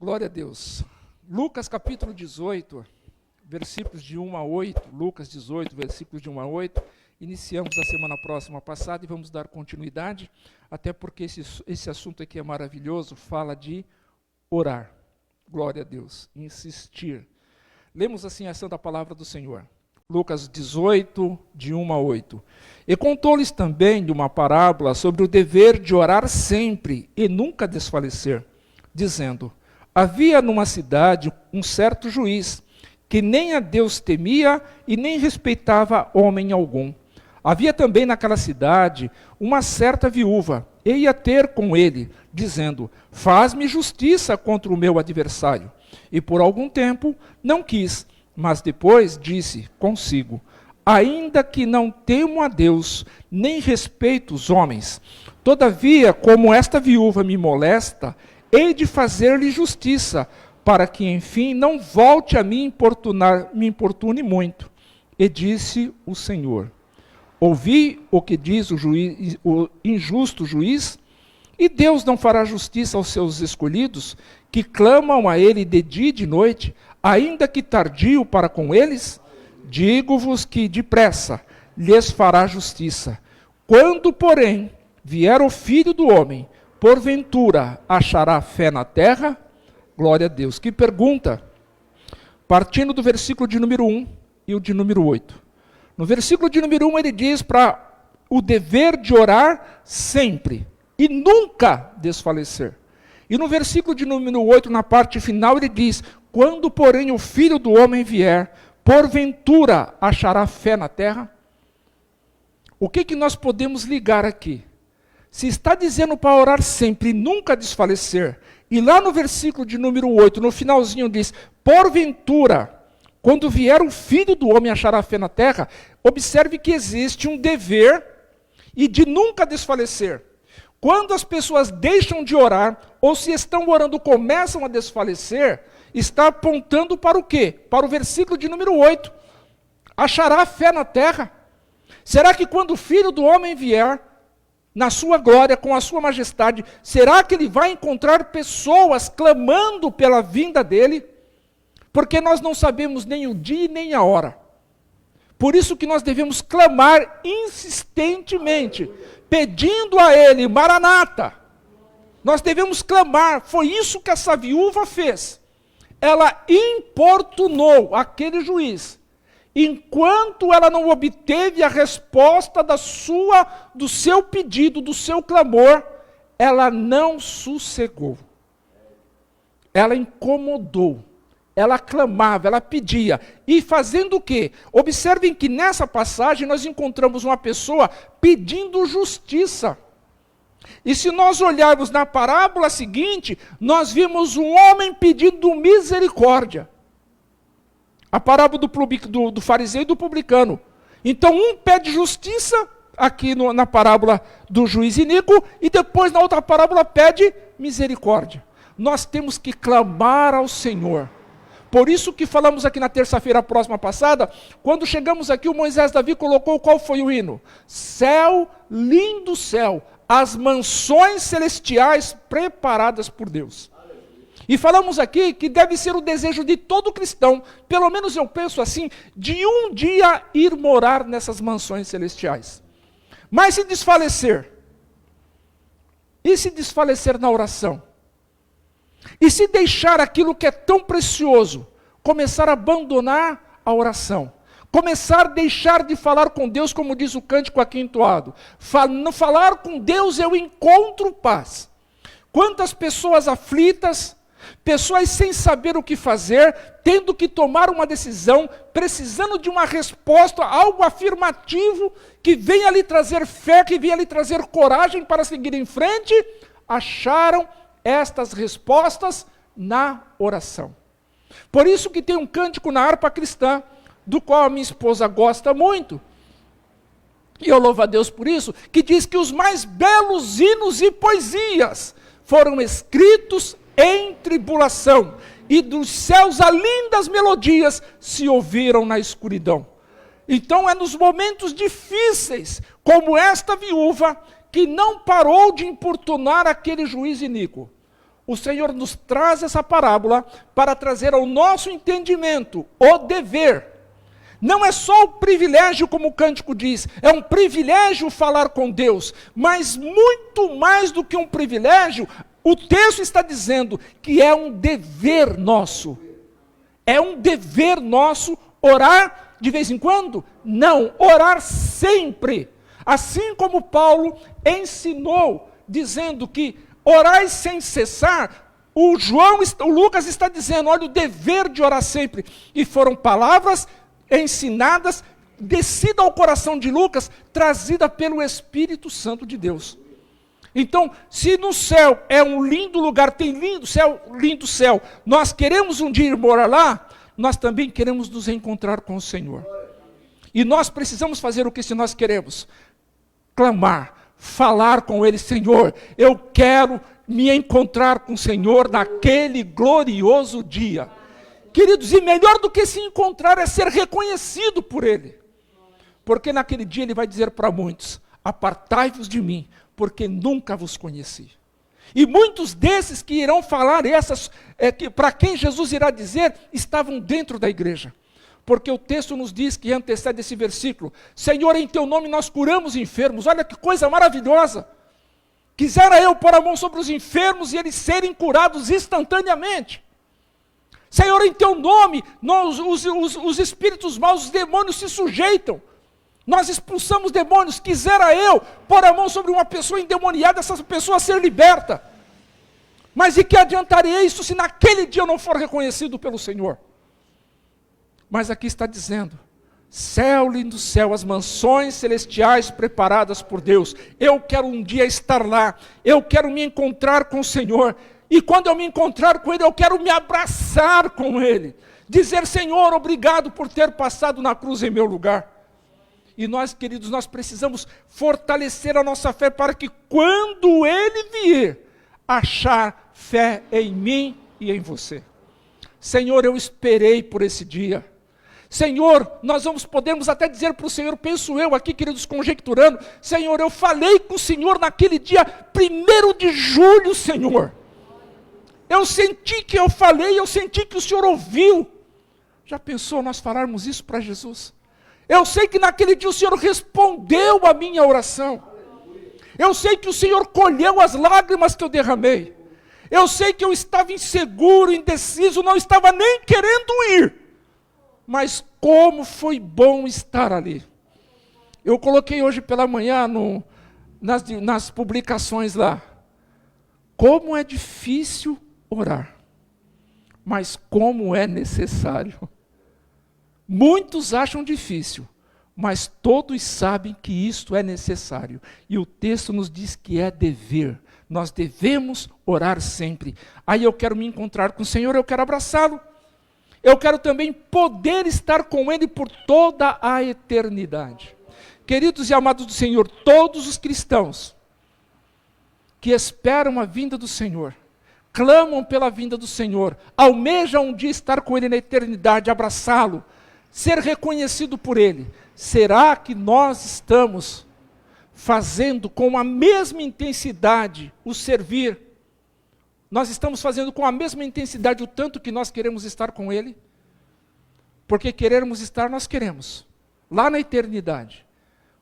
Glória a Deus. Lucas capítulo 18, versículos de 1 a 8. Lucas 18, versículos de 1 a 8. Iniciamos a semana próxima passada e vamos dar continuidade, até porque esse assunto aqui é maravilhoso, fala de orar. Glória a Deus. Insistir. Lemos assim a santa palavra do Senhor. Lucas 18, de 1 a 8. E contou-lhes também de uma parábola sobre o dever de orar sempre e nunca desfalecer, dizendo: havia numa cidade um certo juiz, que nem a Deus temia e nem respeitava homem algum. Havia também naquela cidade uma certa viúva, e ia ter com ele, dizendo: faz-me justiça contra o meu adversário. E por algum tempo não quis, mas depois disse consigo: ainda que não temo a Deus, nem respeito os homens, todavia, como esta viúva me molesta, hei de fazer-lhe justiça, para que, enfim, não volte a me importune muito. E disse o Senhor: ouvi o que diz o injusto juiz, e Deus não fará justiça aos seus escolhidos, que clamam a ele de dia e de noite, ainda que tardio para com eles? Digo-vos que depressa lhes fará justiça. Quando, porém, vier o Filho do Homem, porventura achará fé na terra? Glória a Deus. Que pergunta! Partindo do versículo de número 1 e o de número 8. No versículo de número 1 ele diz para o dever de orar sempre e nunca desfalecer. E no versículo de número 8, na parte final, ele diz: quando, porém, o Filho do Homem vier, porventura achará fé na terra? O que nós podemos ligar aqui? Se está dizendo para orar sempre e nunca desfalecer, e lá no versículo de número 8, no finalzinho diz: porventura, quando vier o Filho do Homem achará fé na terra, observe que existe um dever e de nunca desfalecer. Quando as pessoas deixam de orar, ou se estão orando começam a desfalecer, está apontando para o quê? Para o versículo de número 8. Achará fé na terra? Será que quando o Filho do Homem vier, na sua glória, com a sua majestade, será que ele vai encontrar pessoas clamando pela vinda dele? Porque nós não sabemos nem o dia nem a hora. Por isso que nós devemos clamar insistentemente, pedindo a ele: Maranata. Nós devemos clamar. Foi isso que essa viúva fez. Ela importunou aquele juiz. Enquanto ela não obteve a resposta do seu pedido, do seu clamor, ela não sossegou. Ela incomodou. Ela clamava, ela pedia. E fazendo o quê? Observem que nessa passagem nós encontramos uma pessoa pedindo justiça. E se nós olharmos na parábola seguinte, nós vimos um homem pedindo misericórdia. A parábola do fariseu e do publicano. Então um pede justiça, aqui na parábola do juiz iníquo, e depois na outra parábola pede misericórdia. Nós temos que clamar ao Senhor. Por isso que falamos aqui na terça-feira próxima passada, quando chegamos aqui, o Moisés Davi colocou qual foi o hino? Céu, lindo céu, as mansões celestiais preparadas por Deus. E falamos aqui que deve ser o desejo de todo cristão, pelo menos eu penso assim, de um dia ir morar nessas mansões celestiais. Mas se desfalecer? E se desfalecer na oração? E se deixar aquilo que é tão precioso, começar a abandonar a oração, começar a deixar de falar com Deus, como diz o cântico aqui entoado, falar com Deus eu encontro paz. Quantas pessoas aflitas, pessoas sem saber o que fazer, tendo que tomar uma decisão, precisando de uma resposta, algo afirmativo, que venha lhe trazer fé, que venha lhe trazer coragem para seguir em frente, acharam estas respostas na oração. Por isso que tem um cântico na harpa cristã, do qual a minha esposa gosta muito, e eu louvo a Deus por isso, que diz que os mais belos hinos e poesias foram escritos em tribulação, e dos céus a lindas melodias se ouviram na escuridão. Então é nos momentos difíceis, como esta viúva, que não parou de importunar aquele juiz iníquo. O Senhor nos traz essa parábola para trazer ao nosso entendimento o dever. Não é só o privilégio, como o cântico diz, é um privilégio falar com Deus, mas muito mais do que um privilégio, o texto está dizendo que é um dever nosso. É um dever nosso orar de vez em quando? Não, orar sempre. Assim como Paulo ensinou, dizendo que orai sem cessar, o Lucas está dizendo, olha, o dever de orar sempre. E foram palavras ensinadas, descida ao coração de Lucas, trazida pelo Espírito Santo de Deus. Então, se no céu é um lindo lugar, tem lindo céu, nós queremos um dia ir morar lá, nós também queremos nos encontrar com o Senhor. E nós precisamos fazer o que se nós queremos? Clamar, falar com Ele, Senhor, eu quero me encontrar com o Senhor naquele glorioso dia. Queridos, e melhor do que se encontrar é ser reconhecido por Ele. Porque naquele dia Ele vai dizer para muitos, apartai-vos de mim, porque nunca vos conheci. E muitos desses que irão falar para quem Jesus irá dizer, estavam dentro da igreja. Porque o texto nos diz, que antecede esse versículo, Senhor, em teu nome nós curamos enfermos. Olha que coisa maravilhosa. Quisera eu pôr a mão sobre os enfermos e eles serem curados instantaneamente. Senhor, em teu nome, os espíritos maus, os demônios se sujeitam. Nós expulsamos demônios. Quisera eu pôr a mão sobre uma pessoa endemoniada, essa pessoa ser liberta. Mas e que adiantaria isso se naquele dia eu não for reconhecido pelo Senhor? Mas aqui está dizendo, céu, lindo céu, as mansões celestiais preparadas por Deus. Eu quero um dia estar lá, eu quero me encontrar com o Senhor. E quando eu me encontrar com Ele, eu quero me abraçar com Ele. Dizer, Senhor, obrigado por ter passado na cruz em meu lugar. E nós, queridos, nós precisamos fortalecer a nossa fé para que quando Ele vier, achar fé em mim e em você. Senhor, eu esperei por esse dia. Senhor, nós podemos até dizer para o Senhor, penso eu aqui, queridos, conjecturando, Senhor, eu falei com o Senhor naquele dia 1º de julho, Senhor. Eu senti que eu falei, eu senti que o Senhor ouviu. Já pensou nós falarmos isso para Jesus? Eu sei que naquele dia o Senhor respondeu a minha oração. Eu sei que o Senhor colheu as lágrimas que eu derramei. Eu sei que eu estava inseguro, indeciso, não estava nem querendo ir. Mas como foi bom estar ali. Eu coloquei hoje pela manhã nas publicações lá. Como é difícil orar, mas como é necessário. Muitos acham difícil, mas todos sabem que isto é necessário. E o texto nos diz que é dever. Nós devemos orar sempre. Aí eu quero me encontrar com o Senhor, eu quero abraçá-lo. Eu quero também poder estar com Ele por toda a eternidade. Queridos e amados do Senhor, todos os cristãos que esperam a vinda do Senhor, clamam pela vinda do Senhor, almejam um dia estar com Ele na eternidade, abraçá-lo, ser reconhecido por Ele. Será que nós estamos fazendo com a mesma intensidade o servir? Nós estamos fazendo com a mesma intensidade o tanto que nós queremos estar com Ele? Porque queremos estar, nós queremos, lá na eternidade.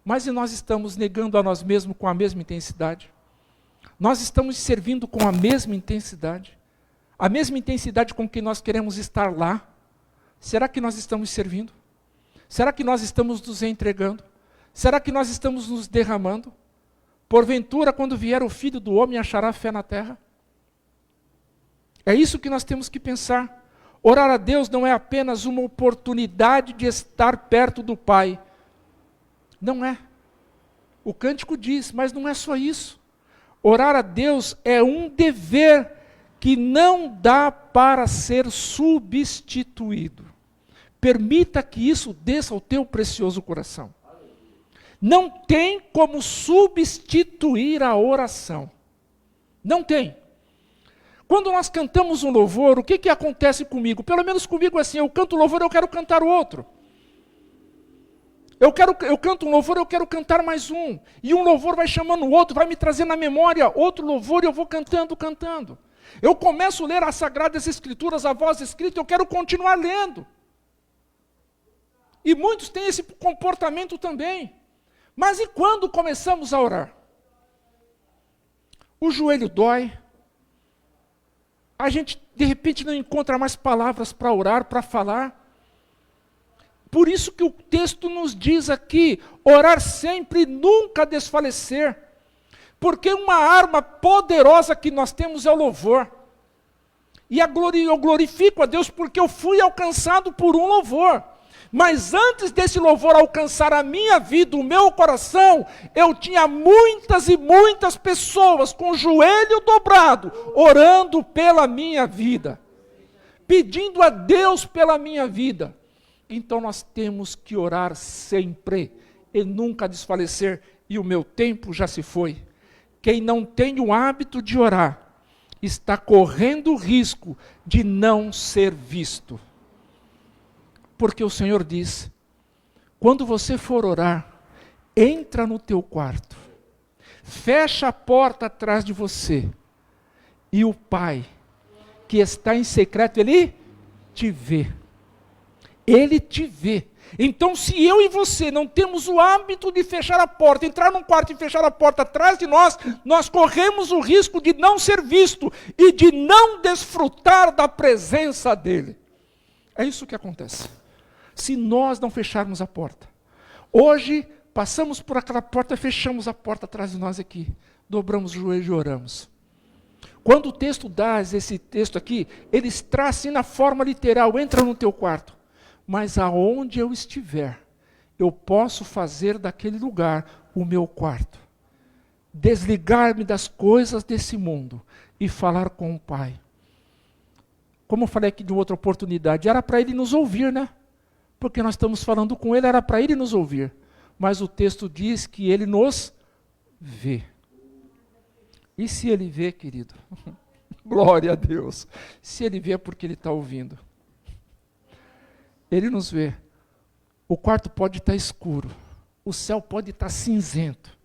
Mas e nós estamos negando a nós mesmos com a mesma intensidade? Nós estamos servindo com a mesma intensidade? A mesma intensidade com que nós queremos estar lá? Será que nós estamos servindo? Será que nós estamos nos entregando? Será que nós estamos nos derramando? Porventura, quando vier o Filho do Homem, achará fé na terra? É isso que nós temos que pensar. Orar a Deus não é apenas uma oportunidade de estar perto do Pai. Não é. O cântico diz, mas não é só isso. Orar a Deus é um dever que não dá para ser substituído. Permita que isso desça ao teu precioso coração. Não tem como substituir a oração. Não tem. Quando nós cantamos um louvor, o que acontece comigo? Pelo menos comigo é assim, eu canto louvor, eu quero cantar o outro. Eu canto um louvor, eu quero cantar mais um. E um louvor vai chamando o outro, vai me trazer na memória outro louvor e eu vou cantando. Eu começo a ler as Sagradas Escrituras, a voz escrita, eu quero continuar lendo. E muitos têm esse comportamento também. Mas e quando começamos a orar? O joelho dói. A gente, de repente, não encontra mais palavras para orar, para falar. Por isso que o texto nos diz aqui, orar sempre e nunca desfalecer. Porque uma arma poderosa que nós temos é o louvor. E eu glorifico a Deus porque eu fui alcançado por um louvor. Mas antes desse louvor alcançar a minha vida, o meu coração, eu tinha muitas e muitas pessoas com o joelho dobrado, orando pela minha vida. Pedindo a Deus pela minha vida. Então nós temos que orar sempre e nunca desfalecer. E o meu tempo já se foi. Quem não tem o hábito de orar, está correndo o risco de não ser visto. Porque o Senhor diz, quando você for orar, entra no teu quarto, fecha a porta atrás de você, e o Pai, que está em secreto, Ele te vê. Ele te vê. Então, se eu e você não temos o hábito de fechar a porta, entrar num quarto e fechar a porta atrás de nós, nós corremos o risco de não ser visto e de não desfrutar da presença dEle. É isso que acontece. Se nós não fecharmos a porta. Hoje, passamos por aquela porta, fechamos a porta atrás de nós aqui, dobramos o joelho e oramos. Quando o texto dá esse texto aqui, ele traz assim na forma literal, entra no teu quarto. Mas aonde eu estiver, eu posso fazer daquele lugar o meu quarto. Desligar-me das coisas desse mundo e falar com o Pai. Como eu falei aqui de outra oportunidade, era para Ele nos ouvir, né? Porque nós estamos falando com Ele, era para Ele nos ouvir. Mas o texto diz que Ele nos vê. E se Ele vê, querido? Glória a Deus. Se Ele vê é porque Ele está ouvindo. Ele nos vê. O quarto pode estar escuro. O céu pode estar cinzento.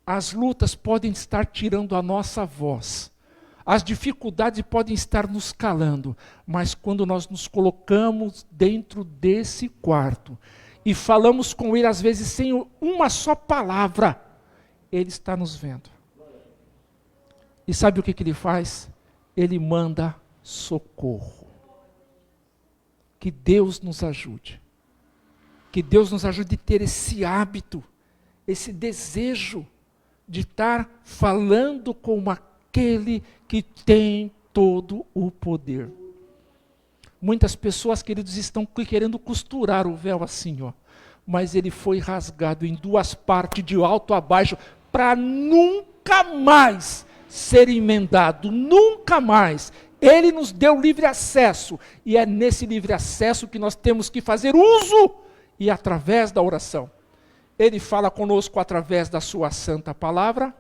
As lutas podem estar tirando a nossa voz. As dificuldades podem estar nos calando. Mas quando nós nos colocamos dentro desse quarto e falamos com Ele, às vezes sem uma só palavra, Ele está nos vendo. E sabe o que Ele faz? Ele manda socorro. Que Deus nos ajude. Que Deus nos ajude a ter esse hábito, esse desejo de estar falando com aquele que tem todo o poder. Muitas pessoas, queridos, estão querendo costurar o véu assim, ó. Mas ele foi rasgado em duas partes, de alto a baixo, para nunca mais ser emendado, nunca mais. Ele nos deu livre acesso, e é nesse livre acesso que nós temos que fazer uso, e através da oração. Ele fala conosco através da sua santa palavra,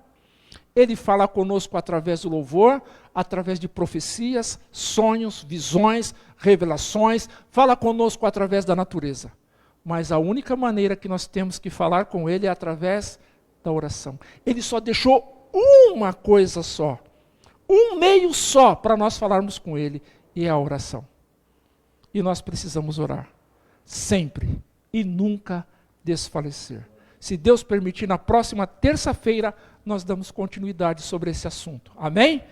Ele fala conosco através do louvor, através de profecias, sonhos, visões, revelações, fala conosco através da natureza. Mas a única maneira que nós temos que falar com Ele é através da oração. Ele só deixou uma coisa só. Um meio só para nós falarmos com Ele, e é a oração. E nós precisamos orar, sempre, e nunca desfalecer. Se Deus permitir, na próxima terça-feira, nós damos continuidade sobre esse assunto. Amém?